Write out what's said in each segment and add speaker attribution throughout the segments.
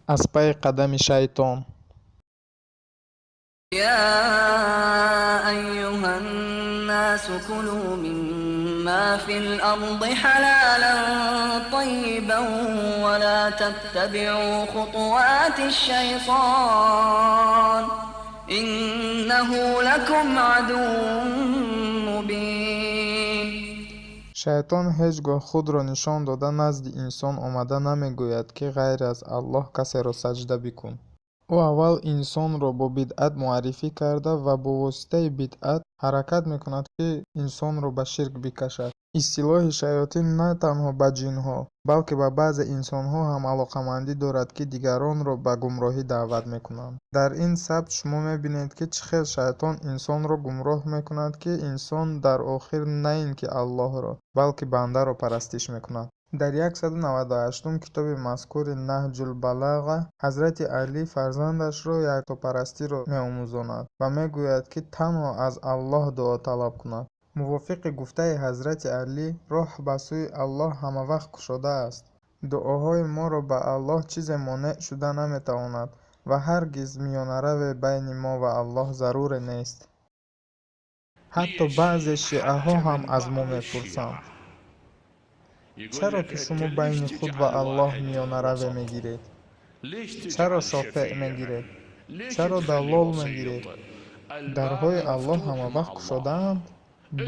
Speaker 1: аз пайи қадами шайтон.
Speaker 2: يا أيها الناس كلوا مما في الأرض حلالا طيبا ولا تتبعوا خطوات الشيطان إنه لكم عدو مبين.
Speaker 1: шайтон ҳеҷ гоҳ худро нишон дода назди инсон омада намегӯяд ки ғайр аз аллоҳ касеро саҷда бикун. ӯ аввал инсонро бо бидъат муаррифӣ карда ва бо воситаи бидъат ҳаракат мекунад ки инсонро ба ширк бикашад. истилоҳи шаётин на танҳо ба ҷинҳо, балки ба баъзе инсонҳо ҳам алоқамандӣ дорад ки дигаронро ба гумроҳӣ даъват мекунанд. дар ин сабт шумо мебинед ки чӣ хел шайтон инсонро гумроҳ мекунад ки инсон дар охир на ин ки аллоҳро, балки бандаро парастиш мекунад. дар 198-ум китоби мазкури наҳҷулбалаға ҳазрати Алӣ фарзандашро яктопарастиро меомӯзонад ва мегӯяд ки танҳо аз Аллоҳ дуо талаб кунад. мувофиқи гуфтаи ҳазрати Алӣ, роҳ ба сӯи Аллоҳ ҳамавақт кушода аст. дуоҳои моро ба Аллоҳ чизе монеъ шуда наметавонад ва ҳаргиз миёнараве байни мо ва Аллоҳ заруре нест. ҳатто баъзе шиъаҳо ҳам аз мо мепурсанд: чаро ки шумо байни худ ва Аллоҳ миёнараве мегиред? чаро шофеъ мегиред? чаро даллол мегиред? дарҳои Аллоҳ ҳамавақт кушодаанд?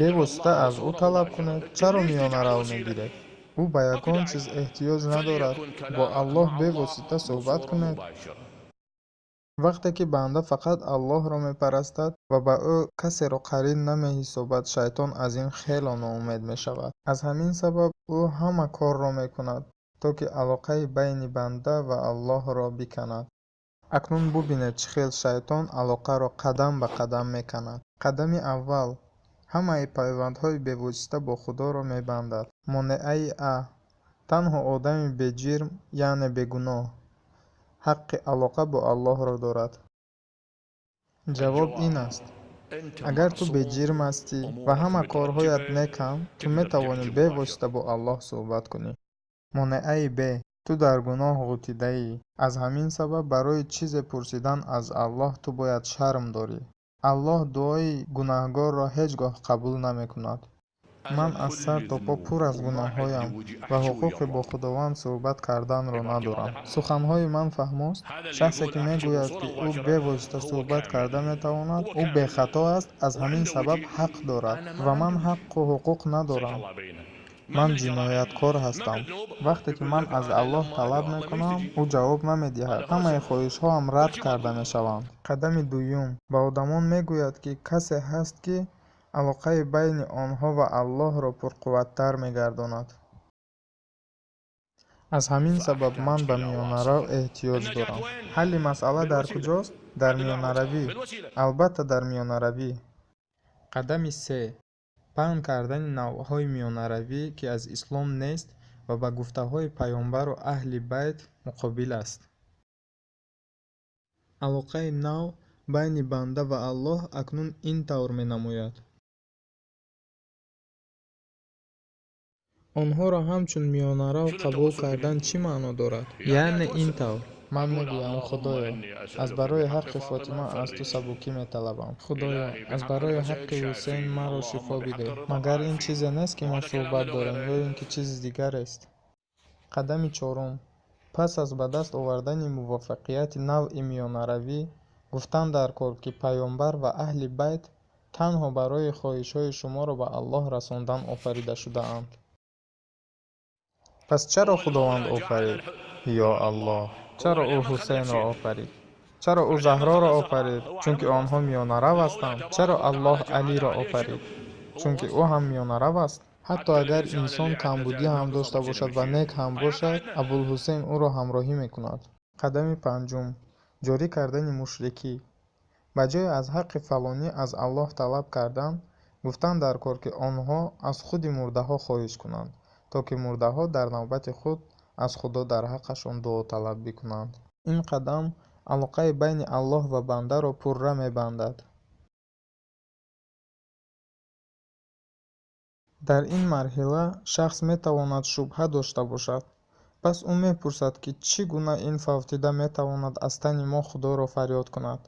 Speaker 1: бевосита аз ӯ талаб кунед. чаро миёнарав мегиред? ӯ ба ягон чиз эҳтиёҷ надорад. бо Аллоҳ бевосита суҳбат кунед. вақте ки банда фақат Аллоҳро мепарастад ва ба ӯ касеро қарин намеҳисобад, шайтон аз ин хело ноумед мешавад. аз ҳамин сабаб ӯ ҳама корро мекунад, то ки алоқаи байни банда ва Аллоҳро биканад. акнун бубинед чӣ хел шайтон алоқаро қадам ба қадам меканад. қадами аввал ҳамаи пайвандҳои бевосита бо худоро мебандад. монеъаи а. танҳо одами беҷирм, яъне бегуноҳ, ҳаққи алоқа бо Аллоҳро дорад. ҷавоб ин аст: агар ту беҷирм ҳастӣ ва ҳама корҳоят неканд, ту метавонӣ бевосита бо Аллоҳ суҳбат кунӣ. монеъаи б. ту дар гуноҳ ғутидаӣ. аз ҳамин сабаб барои чизе пурсидан аз Аллоҳ ту бояд шарм дорӣ. Аллоҳ дуои гунаҳгорро ҳеҷ гоҳ қабул намекунад. ман аз сар то по пур аз гуноҳҳоям ва ҳуқуқи бо Худованд суҳбат карданро надорам. суханҳои ман фаҳмост? шахсе ки мегӯяд ки ӯ бевосита суҳбат карда метавонад, ӯ бехато аст, аз ҳамин сабаб ҳақ дорад ва ман ҳаққу ҳуқуқ надорам. ман ҷинояткор ҳастам. вақте ки ман аз Аллоҳ талаб мекунам, ӯ ҷавоб намедиҳад. ҳамаи хоҳишҳоам рад карда мешаванд. қадами дуюм. ба одамон мегӯяд ки касе ҳаст ки алоқаи байни онҳо ва Аллоҳро пурқувваттар мегардонад. аз ҳамин сабаб ман ба миёнарав эҳтиёҷ дорам. ҳалли масъала дар куҷост? дар миёнаравӣ. албатта дар миёнаравӣ. қадами се. паҳн кардани навъҳои миёнаравӣ ки аз ислом нест ва ба гуфтаҳои паёмбару аҳли байт муқобил аст. алоқаи нав байни банда ва Аллоҳ акнун ин тавр менамояд: онҳоро ҳамчун миёнарав қабул кардан чӣ маъно дорад? яъне ин тавр: ман мегӯям: худоё, аз барои ҳаққи Фотима аз ту сабукӣ металабам. худоё, аз барои ҳаққи Ҳусейн маро шифо бидеҳ. магар ин чизе нест ки мо суҳбат дорем ё ин ки чизи дигарест? қадами чорум. пас аз ба даст овардани муваффақияти навъи миёнаравӣ, гуфтан дар кор ки паёмбар ва аҳли байт танҳо барои хоҳишҳои шуморо ба Аллоҳ расондан офарида шудаанд. пас чаро Худованд офарид? ё Аллоҳ, чаро ӯ Ҳусейнро офарид? чаро ӯ Заҳроро офарид, чунки онҳо миёнарав ҳастанд? чаро Аллоҳ Алиро офарид, чунки ӯ ҳам миёнарав аст? ҳатто агар инсон камбудӣ ҳам дошта бошад ва нек ҳам бошад, Абулҳусейн ӯро ҳамроҳӣ мекунад. қадами панҷум. ҷорӣ кардани мушрикӣ. ба ҷои аз ҳаққи фалонӣ аз Аллоҳ талаб кардан, гуфтан дар кор ки онҳо аз худи мурдаҳо хоҳиш кунанд, то ки мурдаҳо дар навбати худ аз Худо дар ҳаққашон дуо талаб бикунанд. ин қадам алоқаи байни Аллоҳ ва бандаро пурра мебандад. дар ин марҳила шахс метавонад шубҳа дошта бошад. пас ӯ мепурсад, ки чӣ гуна ин фавтида метавонад аз тани мо Худоро фарёд кунад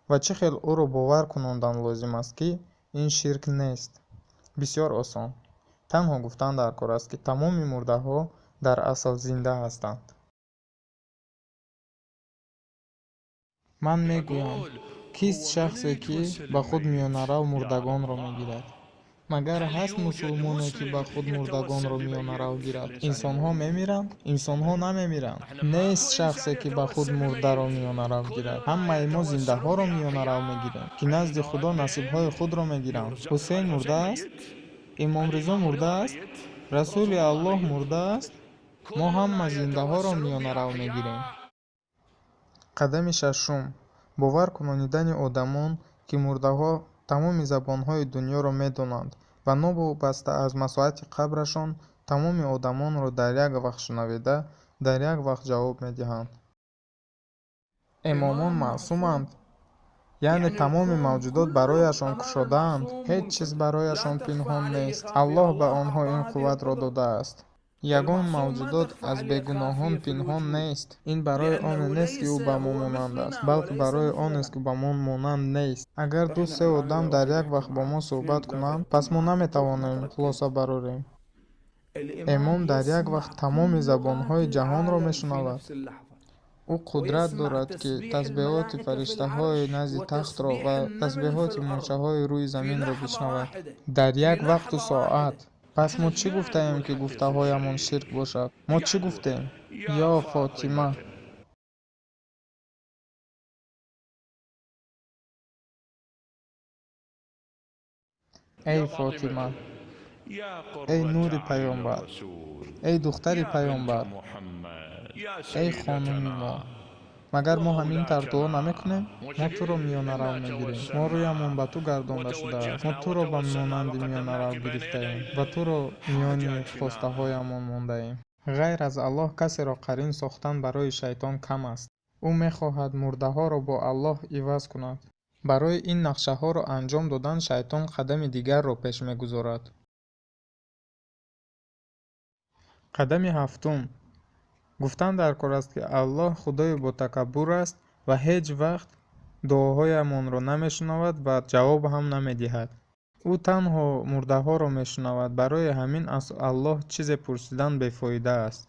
Speaker 1: ва чӣ хел ӯро бовар кунондан лозим аст, ки ин ширк нест. Бисёр осон. Танҳо гуфтан дар кор аст, ки тамоми мурдаҳо дар асл зинда ҳастанд. ман мегӯям, кист шахсе, ки ба худ миёнарав мурдагонро мегирад? Магар ҳаст мусулмоне, ки ба худ мурдагонро миёнарав гирад? Инсонҳо мемиранд? Инсонҳо намемиранд. Нест шахсе, ки ба худ мурдаро миёнарав гирад. Ҳамаи мо зиндаҳоро миёнарав мегирем, ки назди Худо насибҳои худро мегиранд. Ҳусейн мурдааст? Имом Ризо мурдааст? Расули Аллоҳ мурдааст? Мо ҳама зиндаҳоро миёнарав мегирем. Қадами шашум: бовар кунонидани одамон, ки мурдаҳо тамоми забонҳои дунёро медонанд ва новобаста аз масоати қабрашон, тамоми одамонро дар як вақт шунавида, дар як вақт ҷавоб медиҳанд. Эмомон маъсуманд? Яъне тамоми мавҷудот барояшон кушодаанд. Ҳеҷ чиз барояшон пинҳон нест. Аллоҳ ба онҳо ин қувватро додааст. Ягон мавҷудот аз бегуноҳон пинҳон нест. Ин барои оне нест, ки ӯ ба мо монанд аст, балки барои онест, ки ба мо монанд нест. Агар 2-3 одам дар як вақт бо мо суҳбат кунанд, пас мо наметавонем хулоса барорем. Эмом дар як вақт тамоми забонҳои ҷаҳонро мешунавад. ӯ қудрат дорад, ки тасбеҳоти фариштаҳои назди тахтро ва тасбеҳоти мӯшаҳои рӯи заминро бишнавад дар як вақту соат. Пас мо чӣ гуфтаем, ки гуфтаҳоямон ширк бошад? Мо чӣ гуфтем? Ё Фотима! Эй Фотима! Эй нури паёнбар! Эй духтари паёнбар! Эй хонуми мо! Магар мо ҳамин тавр дуо намекунем? Мо туро миёнарав мегирем. Мо рӯямон ба ту гардонда шудааст. Мо туро ба монанди миёнарав гирифтаем ва туро миёни хостаҳоямон мондаем. ғайр аз Аллоҳ касеро қарин сохтан барои шайтон кам аст. ӯ мехоҳад мурдаҳоро бо Аллоҳ иваз кунад. барои ин нақшаҳоро анҷом додан шайтон қадами дигарро пеш мегузорад. қадами ҳафтум: гуфтан дар кор аст, ки Аллоҳ Худои ботакаббур аст ва ҳеҷ вақт дуоҳоямонро намешунавад ва ҷавоб ҳам намедиҳад. ӯ танҳо мурдаҳоро мешунавад. барои ҳамин аз Аллоҳ чизе пурсидан бефоида аст.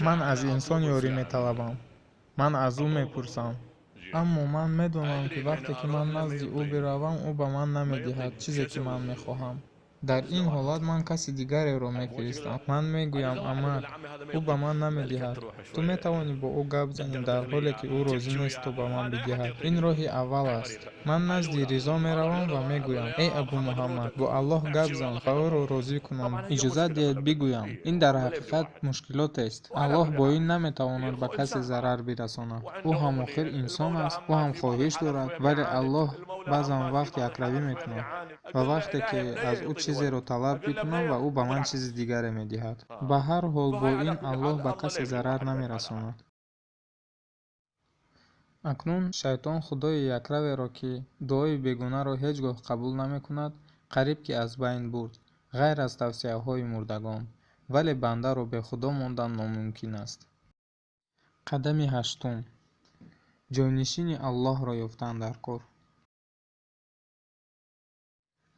Speaker 1: ман аз инсон ёрӣ металабам. ман аз ӯ мепурсам. аммо ман медонам, ки вақте ки ман назди ӯ биравам, ӯ ба ман намедиҳад чизе, ки ман мехоҳам. дар ин ҳолат ман каси дигареро мефиристам. ман мегӯям амак, ӯ ба ман намедиҳад. ту метавонӣ бо ӯ гап занӣ, дар ҳоле ки ӯ розӣ нест то ба ман бидиҳад. ин роҳи аввал аст. ман назди Ризо меравам ва мегӯям: эй Абу Муҳаммад, бо Аллоҳ гап зан ва ӯро розӣ кунам. иҷозат диҳед бигӯям. ин дар ҳақиқат мушкилотест. Аллоҳ бо ин наметавонад ба касе зарар бирасонад. ӯ ҳам охир инсон аст. ӯ ҳам хоҳиш дорад. вале Аллоҳ баъзан вақт якравӣ мекунад ва вақте ки аз ӯ чизеро талаб бикунам ва ӯ ба ман чизи дигаре медиҳад. ба ҳар ҳол бо ин Аллоҳ ба касе зарар намерасонад. акнун шайтон Худои якраверо, ки дуои бегунаро ҳеҷ гоҳ қабул намекунад, қариб ки аз байн бурд, ғайр аз тавсияҳои мурдагон. вале бандаро бехудо мондан номумкин аст. қадами ҳаштум: ҷойнишини Аллоҳро ёфтан дар кор.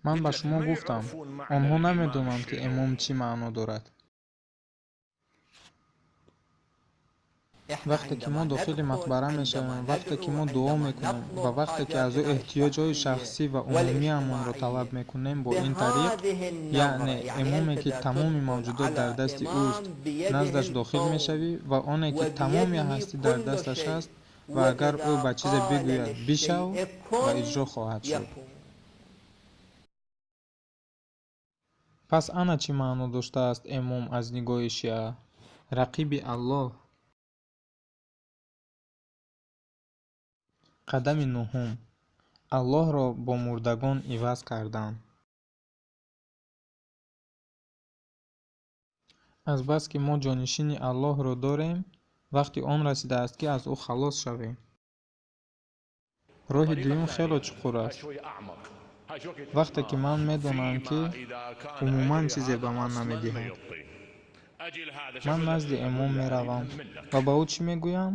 Speaker 1: ман ба шумо гуфтам, онҳо намедонанд, ки имом чӣ маъно дорад. вақте ки мо дохили мақбара мешавем, вақте ки мо дуо мекунем ва вақте ки аз ӯ эҳтиёҷҳои шахсӣ ва умумиамонро талаб мекунем, бо ин тариқ, яъне имоме ки тамоми мавҷудот дар дасти ӯст, наздаш дохил мешавӣ ва оне ки тамоми ҳастӣ дар дасташ аст ва агар ӯ ба чизе бигӯяд бишав ва иҷро хоҳад шуд. пас ана чӣ маъно доштааст имом аз нигоҳи шиа? рақиби Аллоҳ. қадами нуҳум: Аллоҳро бо мурдагон иваз кардан. азбаски мо ҷонишини Аллоҳро дорем, вақти он расидааст, ки аз ӯ халос шавем. роҳи дуюм хело чуқур аст. вақте ки ман медонам ки умуман чизе ба ман намедиҳад. ман назди имом меравам ва ба ӯ чӣ мегӯям?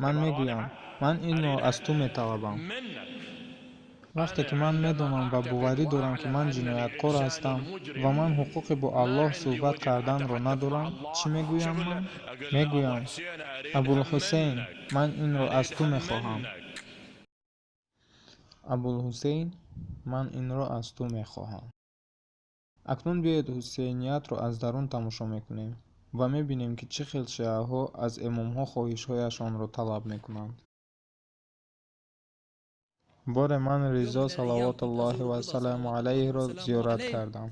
Speaker 1: Ман мегӯям: ман инро аз ту металабам. вақте ки ман медонам ва боварӣ дорам ки ман ҷинояткор ҳастам ва ман ҳуқуқи бо Аллоҳ суҳбат карданро надорам, чӣ мегӯям ман? Мегӯям: Абулҳусейн, ман инро аз ту мехоҳам. Абулҳусейн, ман инро аз ту мехоҳам. акнун биёед ҳусейниятро аз дарун тамошо мекунем ва мебинем ки чӣ хел шиаҳо аз имомҳо хоҳишҳояшонро талаб мекунанд. боре ман Ризо салавотуллоҳи ва салому алайҳиро зиёрат кардам.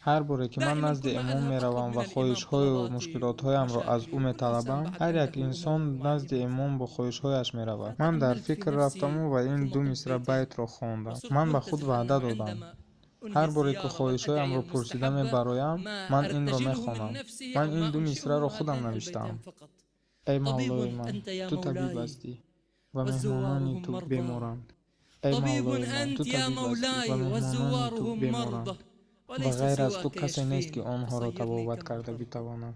Speaker 1: ҳар боре ки ман назди имом меравам ва хоҳишҳою мушкилотҳоямро аз ӯ металабам, ҳар як инсон назди имом бо хоҳишҳояш меравад. ман дар фикр рафтаму ва ин ду мисра байтро хондам. ман ба худ ваъда додам: ҳар боре ки хоҳишҳоямро пурсида мебароям, ман инро мехонам. ман ин ду мисраро худам навиштаам. эй мавлои ман, ту табиб ҳастӣ ва меҳмонони ту беморанд. ای مولای من، تو طبیب هستی و مهمانان تو بیمارند و غیر از تو کسی نیست که آنها را طبابت کرده بتواند.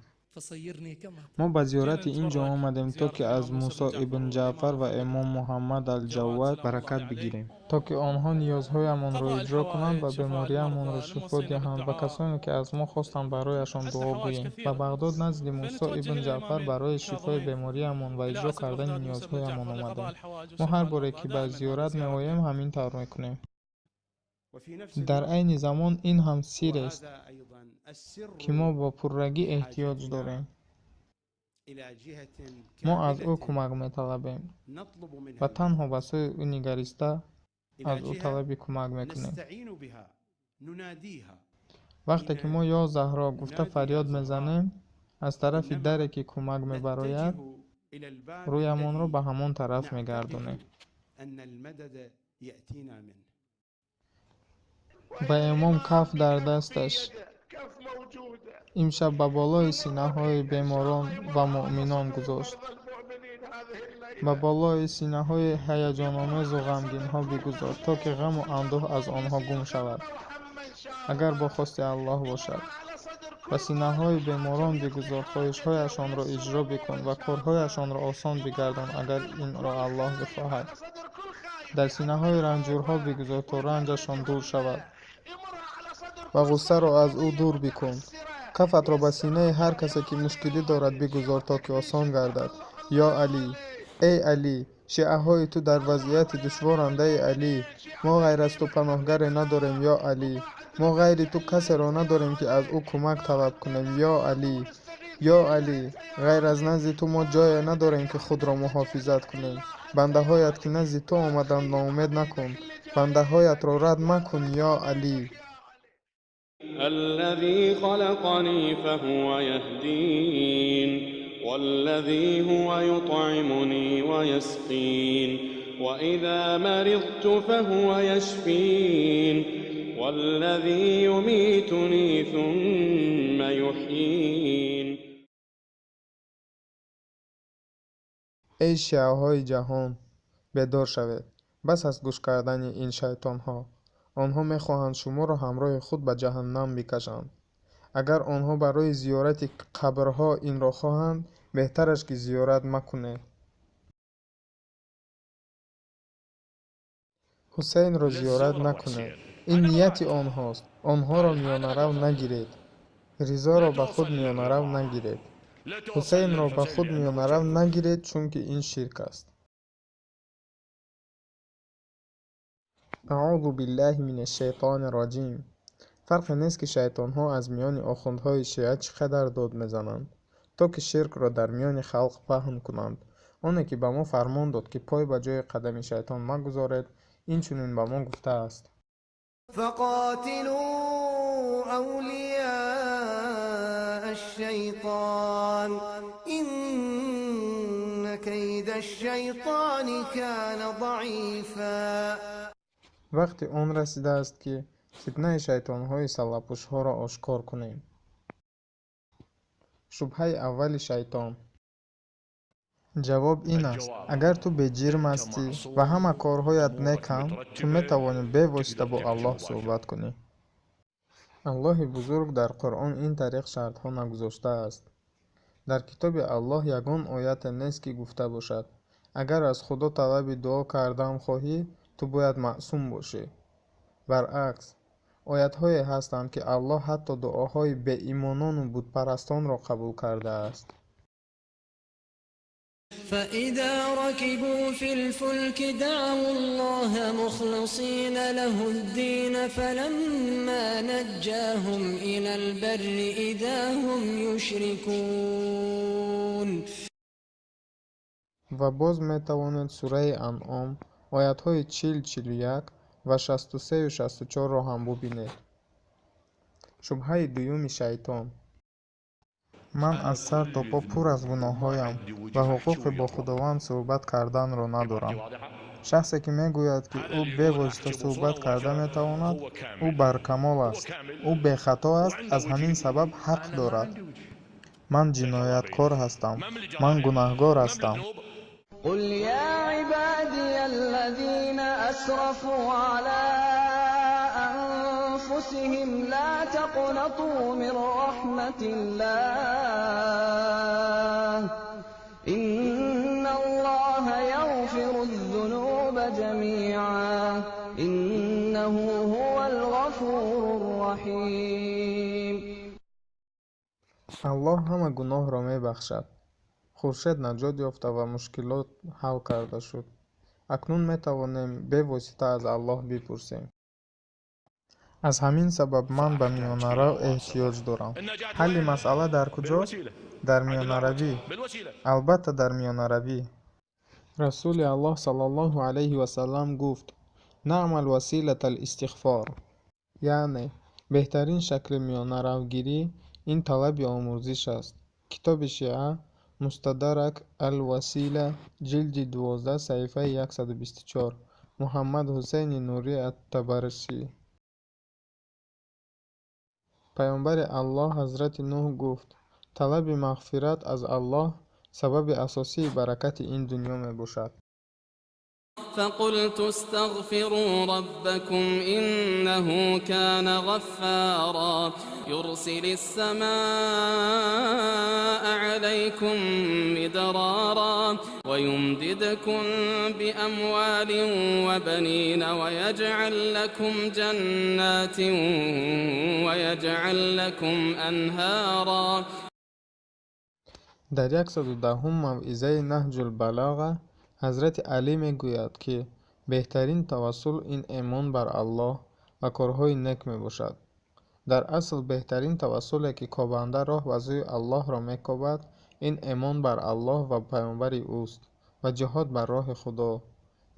Speaker 1: ما به زیارت اینجا آمدیم تا که از موسی ابن جعفر و امام محمد الجواد برکت بگیریم، تا که آنها نیازهایمان را اجرا کنند و بیماریمان را شفا دهند و کسانی که از ما خواستند برایشان دعا گوییم. و بغداد نزد موسی ابن جعفر برای شفای بیماریمان و اجرا کردن نیازهایمان آمدیم. ما هر باره که به زیارت می‌آییم همین طور می‌کنیم. در عین زمان این هم سیر است که ما با پررگی احتیاج داریم. ما از او کمک می‌طلبیم و تنها به سوی او نگریسته از او طلب کمک می‌کنیم. وقتی که ما یا زهرا گفته فریاد می‌زنیم، از طرف دری که کمک می‌براید رویمان را به همان طرف می‌گردانیم. با امام کف در دستش امشب به بالای سینه‌های بیماران و مؤمنان گذاشت. به بالای سینه‌های هیجان‌آمیز و غمگین‌ها بگذار تا که غم و اندوه از آنها گم شود، اگر با خواست الله باشد. و سینه‌های بیماران بگذار، خواهش‌هایشان را اجرا بکن و کارهایشان را آسان بگردان اگر این را الله بخواهد. در سینه‌های رنجورها بگذار تا رنجشان دور شود و غصه را از او دور بکن. کفت را به سینه هر کسی که مشکلی دارد بگذار تا که آسان گردد. یا علی، ای علی، شیعه‌های تو در وضعیت دشوارند. ای علی، ما غیر از تو پناهگری نداریم. یا علی، ما غیر تو کسی را نداریم که از او کمک طلب کنیم. یا علی، یا علی، غیر از نزد تو ما جای نداریم که خود را محافظت کنیم. بنده هایت که نزد تو آمدند ناامید نکن، بنده هایت را رد مکن. یا علی.
Speaker 3: الذي خلقني فهو يهدين والذي هو يطعمني ويسقين وإذا مرضت فهو يشفين والذي يميتني ثم يحيين.
Speaker 1: ای شیعه‌های جهان، بیدار شوید. بس از گوش کردن این شیطان‌ها. آنها می‌خواهند شما را همراه خود به جهنم بکشند. اگر آنها برای زیارت قبرها این را خواهند، بهتر است که زیارت مکنید. حسین را زیارت نکنید. این نیت آنهاست. آنها را میانه‌رو نگیرید. رضا را به خود میانه‌رو نگیرید. حسین را به خود میانه‌رو نگیرید، چون که این شرک است. اعوذ بالله من الشیطان الرجیم. فرق نیست که شیطان‌ها از میان آخوندهای شیعه چقدر داد میزنند تا که شرک را در میان خلق پهن کنند. آنی که به ما فرمان داد که پای به جای قدم شیطان مگذارید، این چنین به ما گفته است:
Speaker 4: فقاتلوا اولیاء الشیطان ان کید الشیطان کان ضعیفا.
Speaker 1: وقتی آن رسیده است که فتنه شیطان‌های سلح‌پوش‌ها را آشکار کنیم. شبهه اول شیطان. ҷавоб ин аст: агар ту беҷирм ҳастӣ ва ҳама корҳоят неканд, ту метавонӣ бевосита бо Аллоҳ суҳбат кунӣ. Аллоҳи бузург дар Қуръон ин тариқ шартҳо нагузоштааст. Дар китоби Аллоҳ ягон ояте нест, ки гуфта бошад: агар аз Худо талаби дуо кардан хоҳӣ, ту бояд маъсум бошӣ. Баръакс, оятҳое ҳастанд, ки Аллоҳ ҳатто дуоҳои беимонону бутпарастонро қабул кардааст.
Speaker 4: فإذا ركبوا في الفلك دعوا الله مخلصين له الدين فلما نجاهم إلى البر إذا هم يشركون.
Speaker 1: ва боз метавонед сураи Анъом оятҳои 40-41 ва 63-64-ро ҳам бубинед. Шубҳаи дуюми шайтон. ман аз сар то по пур аз гуноҳҳоям ва ҳуқуқи бо Худованд суҳбат карданро надорам. шахсе ки мегӯяд, ки ӯ бевосита суҳбат карда метавонад, ӯ баркамол аст, ӯ бехато аст, аз ҳамин сабаб ҳақ дорад. ман ҷинояткор ҳастам, ман гунаҳгор ҳастам.
Speaker 2: قل يا عبادي الذين أسرفوا على أنفسهم لا تقنطوا من رحمة الله إن الله يغفر الذنوب جميعا إنه هو الغفور الرحيم.
Speaker 1: аллоҳ ҳама гуноҳро мебахшад. хуршед наҷот ёфта ва мушкилот ҳал карда шуд. акнун метавонем бевосита аз Аллоҳ бипурсем. аз ҳамин сабаб ман ба миёнарав эҳтиёҷ дорам. ҳалли масъала дар куҷост? дар миёнаравӣ. албатта дар миёнаравӣ. расули Аллоҳ саллаллоҳу алайҳи васаллам гуфт: наъмал василатал истиғфор, яъне беҳтарин шакли миёнаравгирӣ ин талаби омӯзиш аст. китоби шиа мустадрак ал-васила ҷилди 12 саҳифаи 124. муҳаммад ҳусайни нурӣ ат-табарсӣ. паёмбари Аллоҳ ҳазрати Нуҳ гуфт: талаби мағфират аз Аллоҳ сабаби асосии баракати ин дунё мебошад.
Speaker 3: فقلت استغفروا ربكم إنه كان غفارا يرسل السماء عليكم مدرارا ويمددكم بأموال وبنين ويجعل لكم جنات ويجعل لكم أنهارا.
Speaker 1: дар 110 мавъизаи наҳҷулбалоға ҳазрати Алӣ мегӯяд, ки беҳтарин тавассул ин эмон бар Аллоҳ ва корҳои нек мебошад. дар асл беҳтарин тавассуле, ки кобанда роҳ ба сӯи Аллоҳро мекобад, ин эмон бар Аллоҳ ва паёмбари ӯст ва ҷиҳод бар роҳи Худо.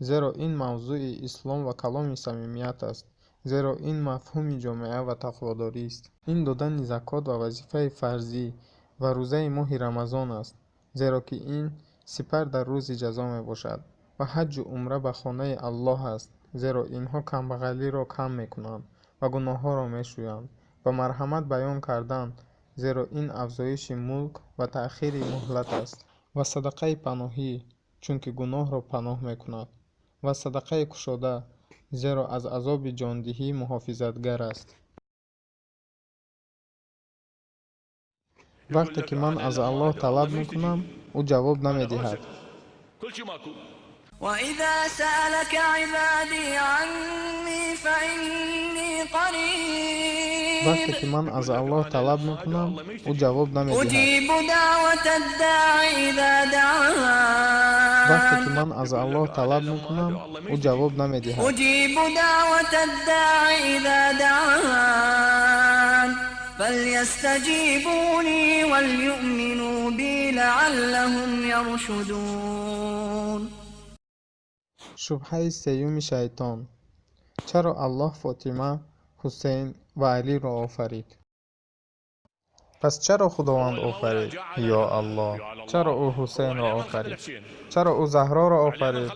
Speaker 1: зеро ин мавзӯи ислом ва каломи самимият аст, зеро ин мафҳуми ҷомеа ва тақводорист. ин додани закот ва вазифаи фарзӣ ва рӯзаи моҳи Рамазон аст, зеро ки ин сипар дар рӯзи ҷазо мебошад. ва ҳаҷҷу умра ба хонаи Аллоҳ аст, зеро инҳо камбағалиро кам мекунанд ва гуноҳҳоро мешӯянд. ва марҳамат баён кардан, зеро ин афзоиши мулк ва таъхири муҳлат аст. ва садақаи паноҳӣ, чунки гуноҳро паноҳ мекунад. ва садақаи кушода, зеро аз азоби ҷондиҳӣ муҳофизатгар аст. вақте ки ман аз Аллоҳ талаб мекунам, ӯ ҷавоб намедиҳад.
Speaker 2: وإذا سألك عبادي عني فإني قريب
Speaker 1: вақте ки ман аз Аллоҳ талаб мекунам, ӯ ҷавоб намедиҳад.
Speaker 2: أجيب دعوة الداع إذا
Speaker 1: вақте ки
Speaker 2: دعان
Speaker 1: ман аз Аллоҳ талаб мекунам, ӯ ҷавоб намедиҳад.
Speaker 2: أجيب دعوة الداع إذا دعان فليستجيبوا لي وليؤمنوا بي لعلهم يرشدون.
Speaker 1: шубҳаи сеюми шайтон. чаро Аллоҳ Фотима, Ҳусейн ва Алиро офарид? пас чаро Худованд офарид? ё Аллоҳ, чаро ӯ Ҳусейнро офарид? чаро ӯ Заҳроро офарид?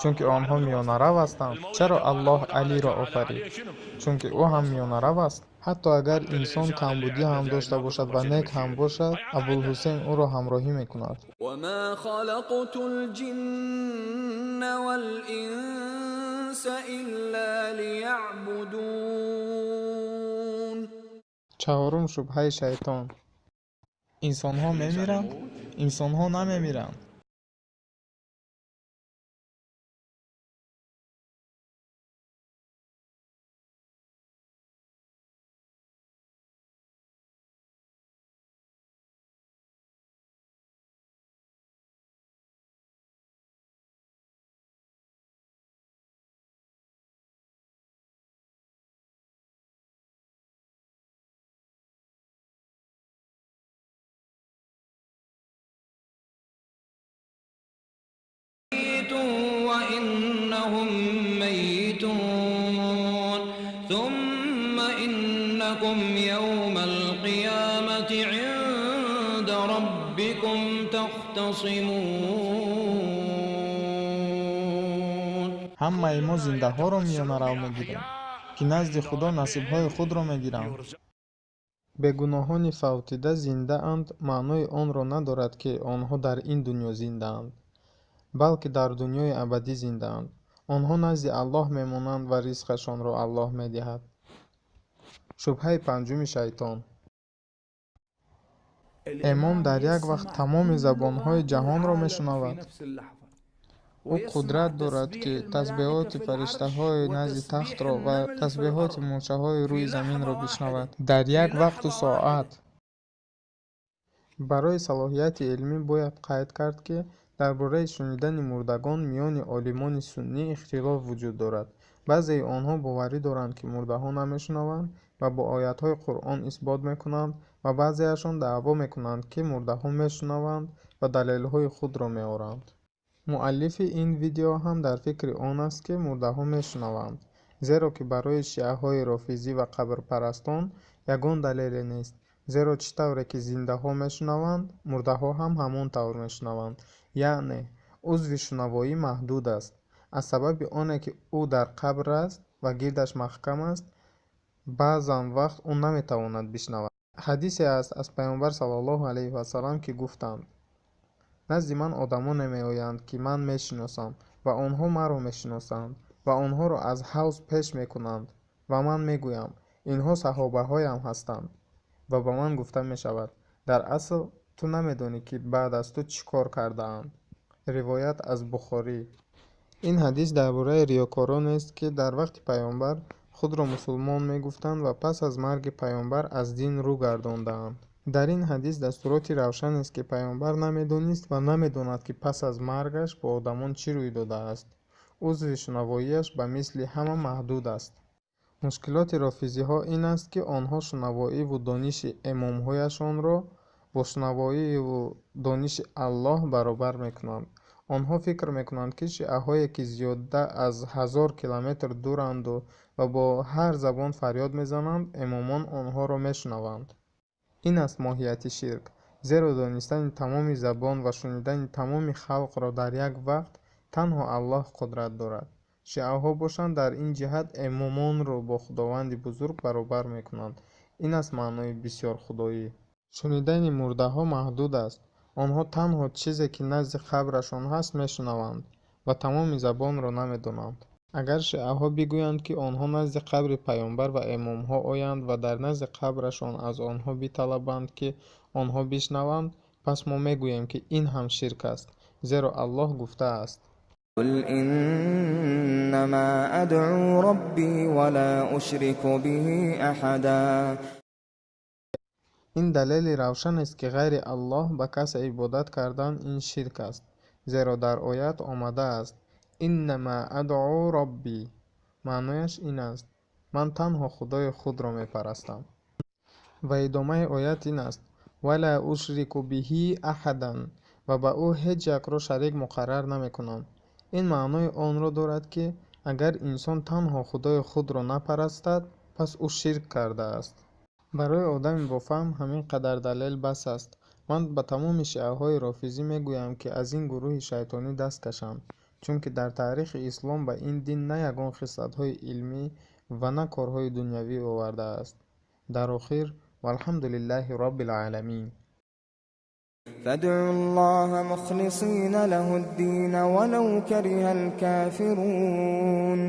Speaker 1: чунки онҳо миёнарав ҳастанд. чаро Аллоҳ Алиро офарид? чунки ӯ ҳам миёнарав аст. ҳатто агар инсон камбудӣ ҳам дошта бошад ва нек ҳам бошад, Абулҳусейн ӯро ҳамроҳӣ мекунад.
Speaker 2: وما خلقت الجن والإنس إلا ليعبدون.
Speaker 1: чаҳорум шубҳаи шайтон. Инсонҳо мемиранд, инсонҳо намемиранд.
Speaker 2: وإنهم ميتون ثم إنكم يوم القيامة عند ربكم تختصمون.
Speaker 1: ҳамаи мо зиндаҳоро миёнарав мегирем, ки назди худо насибҳои худро мегиранд. бегуноҳони фавтида зиндаанд маънои онро надорад, ки онҳо дар ин дунё зиндаанд, балки дар дунёи абадӣ зиндаанд. онҳо назди Аллоҳ мемонанд ва ризқашонро Аллоҳ медиҳад. шубҳаи панҷуми шайтон. эмом дар як вақт тамоми забонҳои ҷаҳонро мешунавад. ӯ қудрат дорад, ки тасбеҳоти фариштаҳои назди тахтро ва тасбеҳоти мӯшаҳои рӯи заминро бишнавад дар як вақту соат. барои салоҳияти илмӣ бояд қайд кард, ки дар бораи шунидани мурдагон миёни олимони суннӣ ихтилоф вуҷуд дорад. баъзеи онҳо боварӣ доранд, ки мурдаҳо намешунаванд ва бо оятҳои Қуръон исбот мекунанд, ва баъзеашон даъво мекунанд, ки мурдаҳо мешунаванд ва далелҳои худро меоранд. муаллифи ин видео ҳам дар фикри он аст, ки мурдаҳо мешунаванд, зеро ки барои шиаҳои рофизӣ ва қабрпарастон ягон далеле нест. зеро чӣ тавре ки зиндаҳо мешунаванд, мурдаҳо ҳам ҳамон тавр мешунаванд, яъне узви шунавоӣ маҳдуд аст. аз сабаби оне ки ӯ дар қабр аст ва гирдаш маҳкам аст, баъзан вақт ӯ наметавонад бишнавад. ҳадисе аст аз паёмбар саллаллоҳу алайҳи васалам, ки гуфтанд: назди ман одамоне меоянд, ки ман мешиносам, ва онҳо маро мешиносанд, ва онҳоро аз ҳавз пеш мекунанд, ва ман мегӯям: инҳо саҳобаҳоям ҳастанд. ва ба ман гуфта мешавад: дар асл ту намедонӣ, ки баъд аз ту чӣ кор кардаанд. ривоят аз Бухорӣ. ин ҳадис дар бораи риёкороneст, ки дар вақти паёмбар худро мусулмон мегуфтанд ва пас аз марги паёмбар аз дин рӯ гардондаанд. дар ин ҳадис дастуроти равшанест, ки паёмбар намедонист ва намедонад, ки пас аз маргаш ба одамон чӣ рӯй додааст. узви шунавоиаш ба мисли ҳама маҳдуд аст. мушкилоти рофизиҳо ин аст, ки онҳо шунавоиву дониши эмомҳояшонро бо шунавоиву дониши Аллоҳ баробар мекунанд. онҳо фикр мекунанд, ки шиаҳое, ки зиёда аз 1000 километр дуранду ва бо ҳар забон фарёд мезананд, эмомон онҳоро мешунаванд. ин аст моҳияти ширк, зеро донистани тамоми забон ва шунидани тамоми халқро дар як вақт танҳо Аллоҳ қудрат дорад. шиаҳо бошанд дар ин ҷиҳат эмомонро бо худованди бузург баробар мекунанд. ин аст маънои бисёрхудоӣ. шунидани мурдаҳо маҳдуд аст. онҳо танҳо чизе, ки назди қабрашон ҳаст, мешунаванд ва тамоми забонро намедонанд. агар шиаҳо бигӯянд, ки онҳо назди қабри паёмбар ва эмомҳо оянд ва дар назди қабрашон аз онҳо биталабанд, ки онҳо бишнаванд, пас мо мегӯем, ки ин ҳам ширк аст, зеро Аллоҳ гуфтааст:
Speaker 5: قل إنما أدعو ربي ولا أشرك به أحدا.
Speaker 1: ин далели равшанест, ки ғайри Аллоҳ ба касе ибодат кардан ин ширк аст, зеро дар оят омадааст: иннама адъу робби. маънояш ин аст: ман танҳо худои худро мепарастам. ва идомаи оят ин аст: вала ушрику биҳи аҳадан, ва ба ӯ ҳеҷ якро шарик муқаррар намекунам. ин маънои онро дорад, ки агар инсон танҳо худои худро напарастад, пас ӯ ширк кардааст. барои одами бофаҳм ҳамин қадар далел бас аст. ман ба тамоми шиаҳои рофизӣ мегӯям, ки аз ин гурӯҳи шайтонӣ даст кашанд, чунки дар таърихи ислом ба ин дин на ягон хислатҳои илмӣ ва на корҳои дунявӣ овардааст. дар охир валҳамдулиллаҳи роббил аламин.
Speaker 5: فادعوا الله مخلصين له الدين ولو كره الكافرون